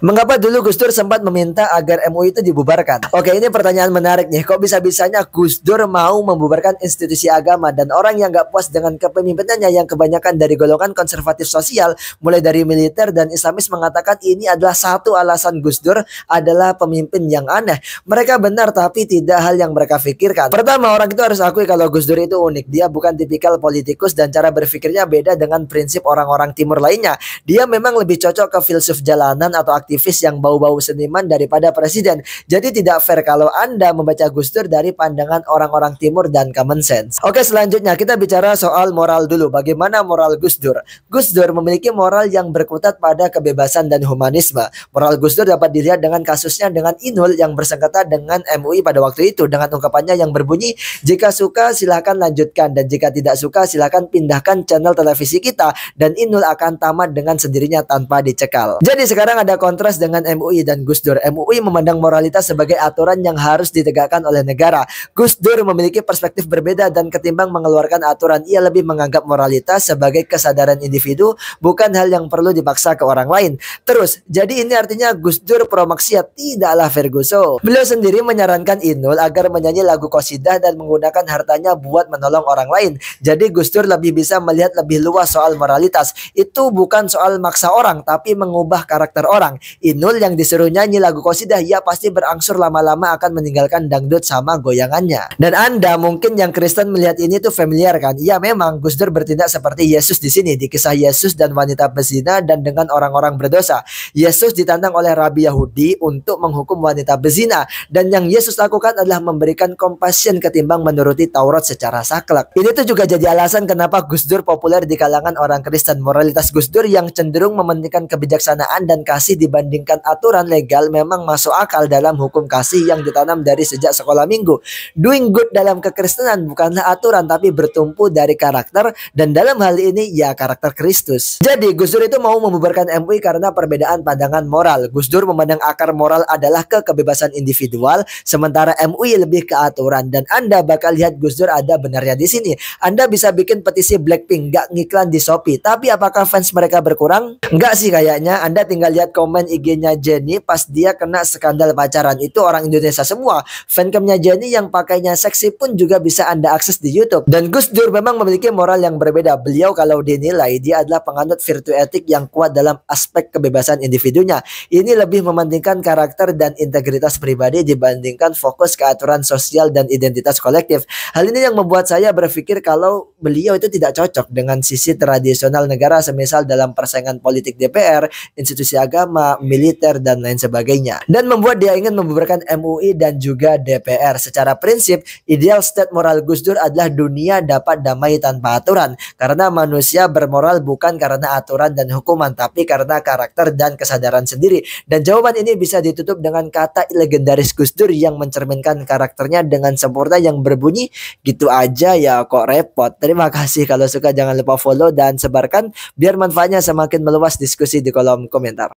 Mengapa dulu Gus Dur sempat meminta agar MUI itu dibubarkan? Oke, ini pertanyaan menarik nih. Kok bisa-bisanya Gus Dur mau membubarkan institusi agama, dan orang yang nggak puas dengan kepemimpinannya yang kebanyakan dari golongan konservatif sosial, mulai dari militer dan Islamis, mengatakan ini adalah satu alasan Gus Dur adalah pemimpin yang aneh. Mereka benar, tapi tidak hal yang mereka pikirkan. Pertama, orang itu harus akui kalau Gus Dur itu unik. Dia bukan tipikal politikus dan cara berpikirnya beda dengan prinsip orang-orang timur lainnya. Dia memang lebih cocok ke filsuf jalanan atau aktivis yang bau-bau seniman daripada presiden. Jadi tidak fair kalau Anda membaca Gus Dur dari pandangan orang-orang timur dan common sense. Oke, selanjutnya kita bicara soal moral dulu. Bagaimana moral Gus Dur? Gus Dur memiliki moral yang berkutat pada kebebasan dan humanisme. Moral Gus Dur dapat dilihat dengan kasusnya dengan Inul yang bersengketa dengan MUI pada waktu itu, dengan ungkapannya yang berbunyi, jika suka silahkan lanjutkan, dan jika tidak suka silahkan pindahkan channel televisi kita, dan Inul akan tamat dengan sendirinya tanpa dicekal. Jadi sekarang ada kontras dengan MUI dan Gus Dur. MUI memandang moralitas sebagai aturan yang harus ditegakkan oleh negara. Gus Dur memiliki perspektif berbeda, dan ketimbang mengeluarkan aturan, ia lebih menganggap moralitas sebagai kesadaran individu, bukan hal yang perlu dipaksa ke orang lain. Terus, jadi ini artinya Gus Dur pro maksiat? Tidaklah, Ferguson. Beliau sendiri menyarankan Inul agar menyanyi lagu qasidah dan menggunakan hartanya buat menolong orang lain. Jadi Gus Dur lebih bisa melihat lebih luas soal moralitas. Itu bukan soal maksa orang, tapi mengubah karakter orang. Inul yang disuruh nyanyi lagu qasidah, ia pasti berangsur lama-lama akan meninggalkan dangdut sama goyangannya. Dan Anda mungkin yang Kristen melihat ini tuh familiar kan? Ya, memang Gus Dur bertindak seperti Yesus di sini, di kisah Yesus dan wanita bezina dan dengan orang-orang berdosa. Yesus ditantang oleh Rabi Yahudi untuk menghukum wanita bezina, dan yang Yesus lakukan adalah memberikan compassion ketimbang menuruti Taurat secara saklek. Ini tuh juga jadi alasan kenapa Gus Dur populer di kalangan orang Kristen. Moralitas Gus Dur yang cenderung mementingkan kebijaksanaan dan kasih dibandingkan aturan legal memang masuk akal dalam hukum kasih yang ditanam dari sejak sekolah minggu. Doing good dalam kekristenan bukanlah aturan, tapi bertumpu dari karakter, dan dalam hal ini ya karakter Kristus. Jadi Gus Dur itu mau membubarkan MUI karena perbedaan pandangan moral. Gus Dur memandang akar moral adalah ke kebebasan individual, sementara MUI lebih ke aturan. Dan Anda bakal lihat Gus Dur ada benarnya di sini. Anda bisa bikin petisi Blackpink, nggak ngiklan di Shopee, tapi apakah fans mereka berkurang? Nggak sih kayaknya. Anda tinggal lihat komen IG-nya Jennie pas dia kena skandal pacaran. Itu orang Indonesia semua. Fancamnya Jennie yang pakainya seksi pun juga bisa Anda akses di YouTube. Dan Gus Dur memang memiliki moral yang berbeda. Beliau kalau dinilai dia adalah penganut virtu etik yang kuat dalam aspek kebebasan individunya. Ini lebih mementingkan karakter dan integritas pribadi dibandingkan fokus ke aturan sosial dan identitas kolektif. Hal ini yang membuat saya berpikir kalau beliau itu tidak cocok dengan sisi tradisional negara, semisal dalam persaingan politik DPR, institusi agama, militer, dan lain sebagainya. Dan membuat dia ingin membubarkan MUI dan juga DPR. Secara prinsip, ideal state moral Gus Dur adalah dunia dapat damai tanpa aturan. Karena manusia bermoral bukan karena aturan dan hukuman, tapi karena karakter dan kesadaran sendiri. Dan jawaban ini bisa ditutup dengan kata legendaris Gus Dur yang mencerminkan karakternya dengan sempurna yang berbunyi, gitu aja ya kok repot. Terima kasih. Kalau suka jangan lupa follow dan sebarkan biar manfaatnya semakin meluas. Diskusi di kolom komentar.